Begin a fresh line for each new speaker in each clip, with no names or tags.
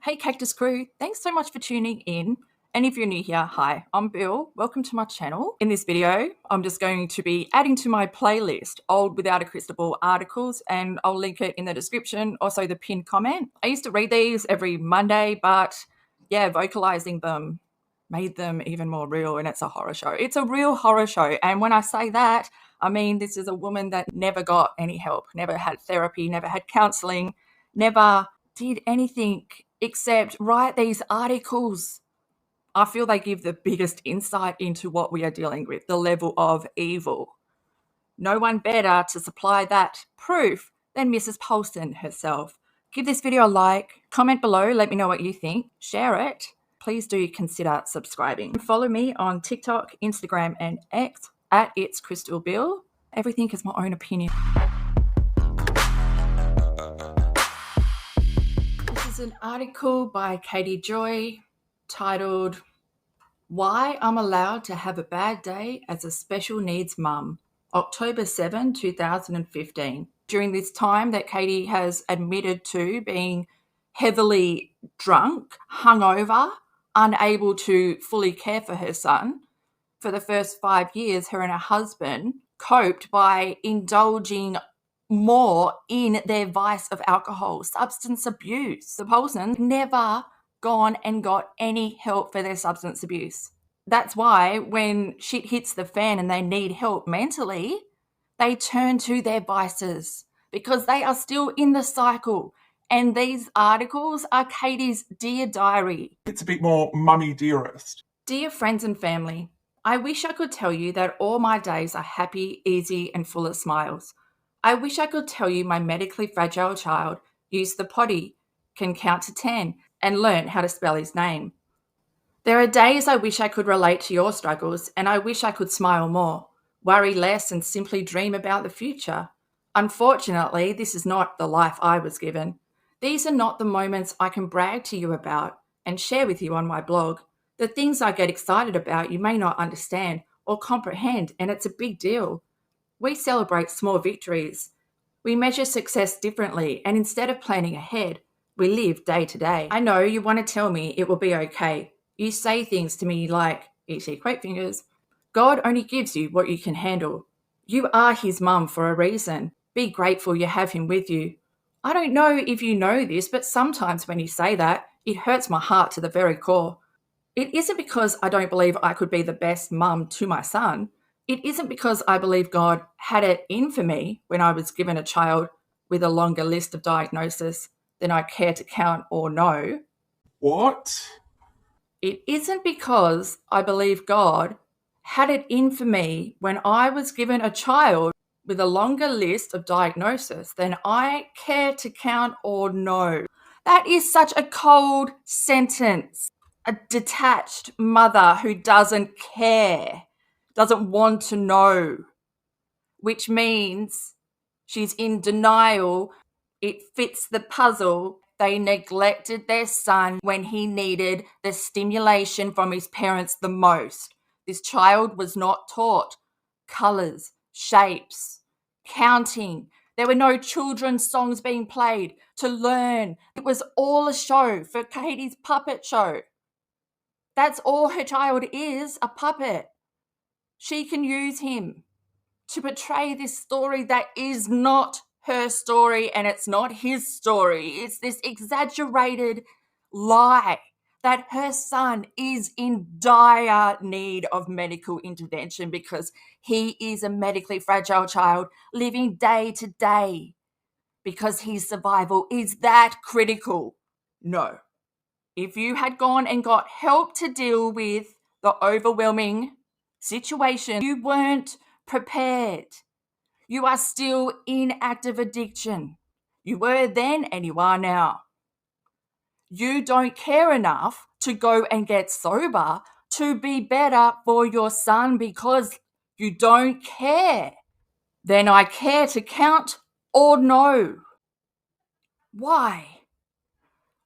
Hey Cactus crew, thanks so much for tuning in. And if you're new here, hi, I'm Bill. Welcome to my channel. In this video, I'm just going to be adding to my playlist Old Without a Crystal Ball articles, and I'll link it in the description, also the pinned comment. I used to read these every Monday, but yeah, vocalizing them made them even more real, and it's a horror show. It's a real horror show. And when I say that, I mean this is a woman that never got any help, never had therapy, never had counseling, never did anything except write these articles. I feel they give the biggest insight into what we are dealing with, the level of evil. No one better to supply that proof than Mrs. Paulson herself. Give this video a like, comment below, let me know what you think, share it. Please do consider subscribing. Follow me on TikTok, Instagram, and X at It's Crystal Bill. Everything is my own opinion. This is an article by Katie Joy titled, Why I'm Allowed to Have a Bad Day as a Special Needs Mum, October 7, 2015. During this time that Katie has admitted to being heavily drunk, hungover, unable to fully care for her son, for the first 5 years, her and her husband coped by indulging more in their vice of alcohol, substance abuse. The Paulsons never gone and got any help for their substance abuse. That's why when shit hits the fan and they need help mentally, they turn to their vices because they are still in the cycle. And these articles are Katie's Dear Diary.
It's a bit more mummy dearest.
Dear friends and family, I wish I could tell you that all my days are happy, easy, and full of smiles. I wish I could tell you my medically fragile child used the potty, can count to 10, and learn how to spell his name. There are days I wish I could relate to your struggles, and I wish I could smile more, worry less, and simply dream about the future. Unfortunately, this is not the life I was given. These are not the moments I can brag to you about and share with you on my blog. The things I get excited about you may not understand or comprehend, and it's a big deal. We celebrate small victories. We measure success differently, and instead of planning ahead, we live day to day. I know you want to tell me it will be okay. You say things to me like, E.T. Quote Fingers, God only gives you what you can handle. You are his mum for a reason. Be grateful you have him with you. I don't know if you know this, but sometimes when you say that, it hurts my heart to the very core. It isn't because I don't believe I could be the best mum to my son. It isn't because I believe God had it in for me when I was given a child with a longer list of diagnoses than I care to count or know.
What?
It isn't because I believe God had it in for me when I was given a child with a longer list of diagnoses than I care to count or know. That is such a cold sentence. A detached mother who doesn't care, doesn't want to know, which means she's in denial. It fits the puzzle. They neglected their son when he needed the stimulation from his parents the most. This child was not taught colours, shapes, counting. There were no children's songs being played to learn. It was all a show for Katie's puppet show. That's all her child is, a puppet. She can use him to portray this story that is not her story and it's not his story. It's this exaggerated lie that her son is in dire need of medical intervention because he is a medically fragile child living day to day because his survival is that critical. No. If you had gone and got help to deal with the overwhelming situation, you weren't prepared. You are still in active addiction. You were then and you are now. You don't care enough to go and get sober to be better for your son because you don't care. Then I care to count or know. Why?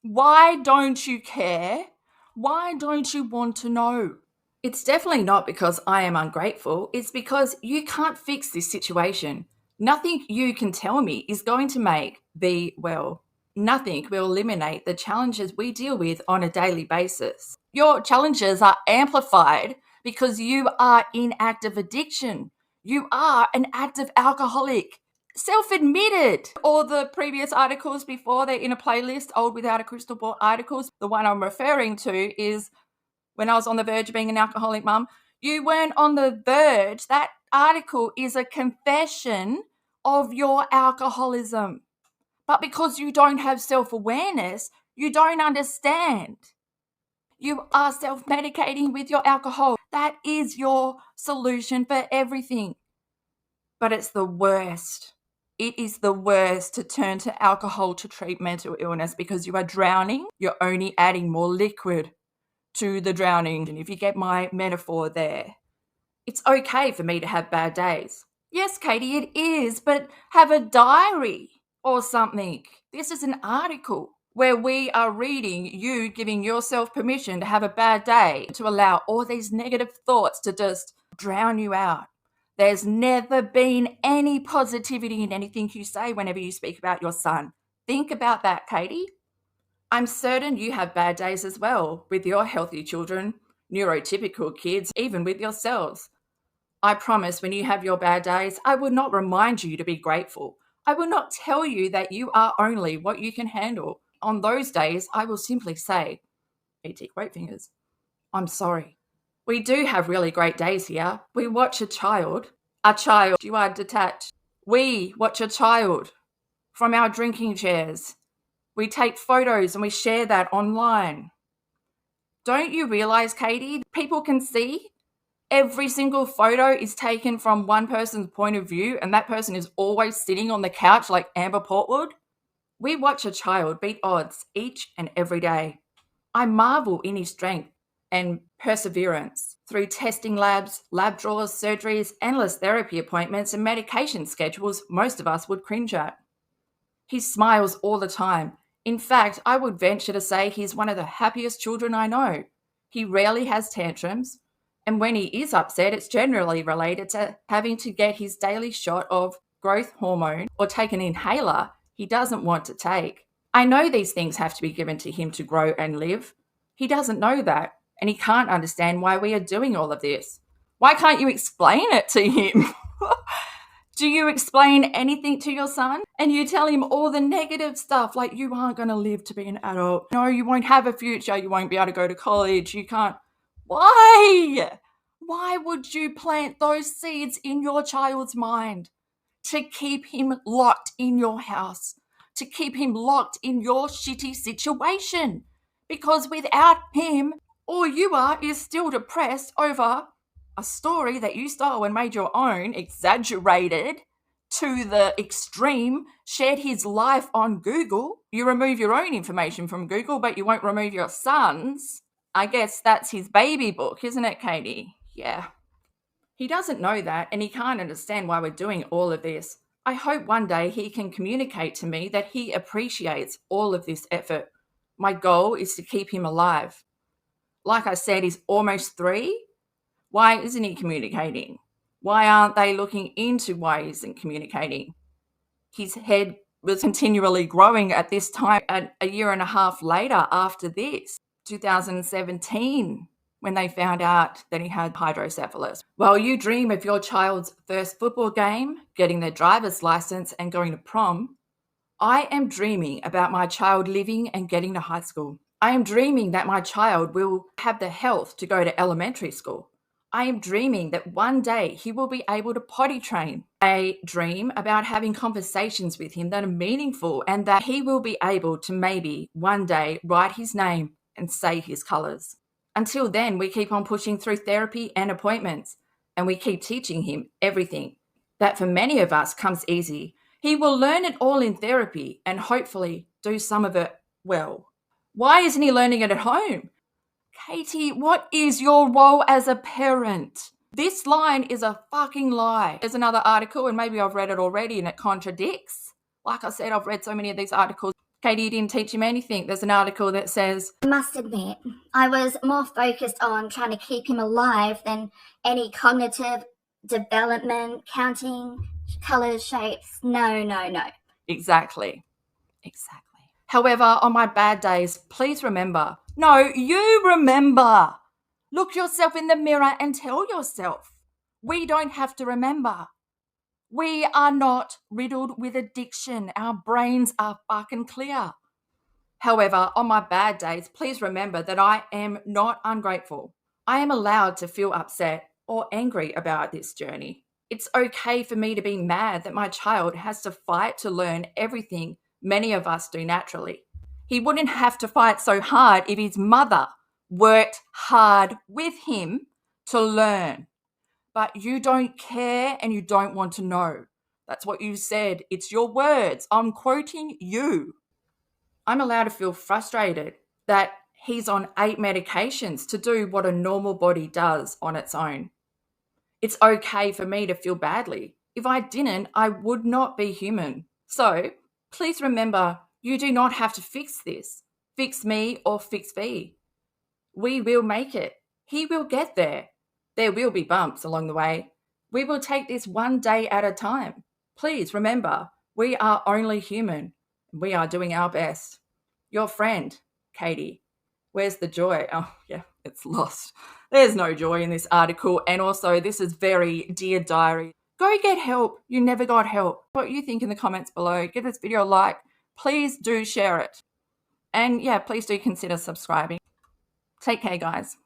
Why don't you care? Why don't you want to know? It's definitely not because I am ungrateful. It's because you can't fix this situation. Nothing you can tell me is going to make thee well. Nothing will eliminate the challenges we deal with on a daily basis. Your challenges are amplified because you are in active addiction. You are an active alcoholic. Self-admitted. All the previous articles before, they're in a playlist, Old Without a Crystal Ball articles. The one I'm referring to is when I was on the verge of being an alcoholic mum. You weren't on the verge. That article is a confession of your alcoholism. But because you don't have self-awareness, you don't understand. You are self-medicating with your alcohol. That is your solution for everything. But it's the worst. It is the worst to turn to alcohol to treat mental illness because you are drowning. You're only adding more liquid to the drowning. And if you get my metaphor there, it's okay for me to have bad days. Yes, Katie, it is, but have a diary or something. This is an article where we are reading you giving yourself permission to have a bad day, to allow all these negative thoughts to just drown you out. There's never been any positivity in anything you say whenever you speak about your son. Think about that, Katie. I'm certain you have bad days as well with your healthy children, neurotypical kids, even with yourselves. I promise when you have your bad days, I will not remind you to be grateful. I will not tell you that you are only what you can handle. On those days, I will simply say, E.T. Greatfingers, I'm sorry. We do have really great days here. We watch a child, you are detached. We watch a child from our drinking chairs. We take photos and we share that online. Don't you realize, Katie, people can see every single photo is taken from one person's point of view, and that person is always sitting on the couch like Amber Portwood? We watch a child beat odds each and every day. I marvel in his strength and perseverance through testing labs, lab drawers, surgeries, endless therapy appointments, and medication schedules most of us would cringe at. He smiles all the time. In fact, I would venture to say he's one of the happiest children I know. He rarely has tantrums, and when he is upset, it's generally related to having to get his daily shot of growth hormone or take an inhaler he doesn't want to take. I know these things have to be given to him to grow and live. He doesn't know that, and he can't understand why we are doing all of this. Why can't you explain it to him? Do you explain anything to your son? And you tell him all the negative stuff, like you aren't going to live to be an adult. No, you won't have a future. You won't be able to go to college. You can't. Why? Why would you plant those seeds in your child's mind? To keep him locked in your house, to keep him locked in your shitty situation. Because without him, all you are is still depressed over a story that you stole and made your own, exaggerated to the extreme, shared his life on Google. You remove your own information from Google, but you won't remove your son's. I guess that's his baby book, isn't it, Katie? Yeah. He doesn't know that, and he can't understand why we're doing all of this. I hope one day he can communicate to me that he appreciates all of this effort. My goal is to keep him alive. Like I said, he's almost 3. Why isn't he communicating? Why aren't they looking into why he isn't communicating? His head was continually growing at this time, and a year and a half later after this, 2017, when they found out that he had hydrocephalus. While you dream of your child's first football game, getting their driver's license and going to prom, I am dreaming about my child living and getting to high school. I am dreaming that my child will have the health to go to elementary school. I am dreaming that one day he will be able to potty train. I dream about having conversations with him that are meaningful and that he will be able to maybe one day write his name and say his colors. Until then, we keep on pushing through therapy and appointments, and we keep teaching him everything that for many of us comes easy. He will learn it all in therapy and hopefully do some of it well. Why isn't he learning it at home? Katie, what is your role as a parent? This line is a fucking lie. There's another article, and maybe I've read it already and it contradicts. Like I said, I've read so many of these articles. Katie, you didn't teach him anything. There's an article that says,
I must admit, I was more focused on trying to keep him alive than any cognitive development, counting, colours, shapes. No.
Exactly. However, on my bad days, please remember. No, you remember. Look yourself in the mirror and tell yourself. We don't have to remember. We are not riddled with addiction. Our brains are fucking clear. However, on my bad days, please remember that I am not ungrateful. I am allowed to feel upset or angry about this journey. It's okay for me to be mad that my child has to fight to learn everything many of us do naturally. He wouldn't have to fight so hard if his mother worked hard with him to learn. But you don't care and you don't want to know. That's what you said. It's your words. I'm quoting you. I'm allowed to feel frustrated that he's on 8 medications to do what a normal body does on its own. It's okay for me to feel badly. If I didn't, I would not be human. So please remember, you do not have to fix this. Fix me or fix V. We will make it. He will get there. There will be bumps along the way. We will take this one day at a time. Please remember, we are only human. We are doing our best. Your friend, Katie. Where's the joy? Oh, yeah, it's lost. There's no joy in this article. And also, this is very Dear Diary. Go get help. You never got help. What you think in the comments below. Give this video a like. Please do share it. And yeah, please do consider subscribing. Take care, guys.